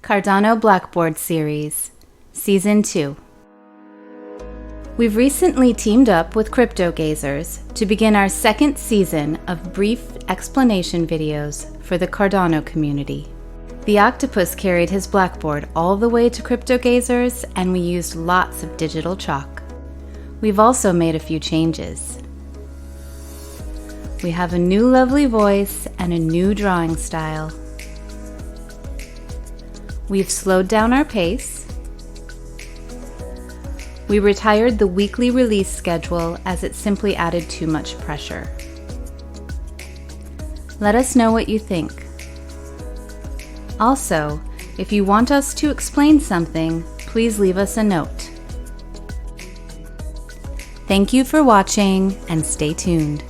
Cardano Blackboard Series, Season 2. We've recently teamed up with Cryptogazers to begin our second season of brief explanation videos for the Cardano community. The octopus carried his Blackboard all the way to Cryptogazers, and we used lots of digital chalk. We've also made a few changes. We have a new lovely voice and a new drawing style. We've slowed down our pace. We retired the weekly release schedule as it simply added too much pressure. Let us know what you think. Also, if you want us to explain something, please leave us a note. Thank you for watching and stay tuned.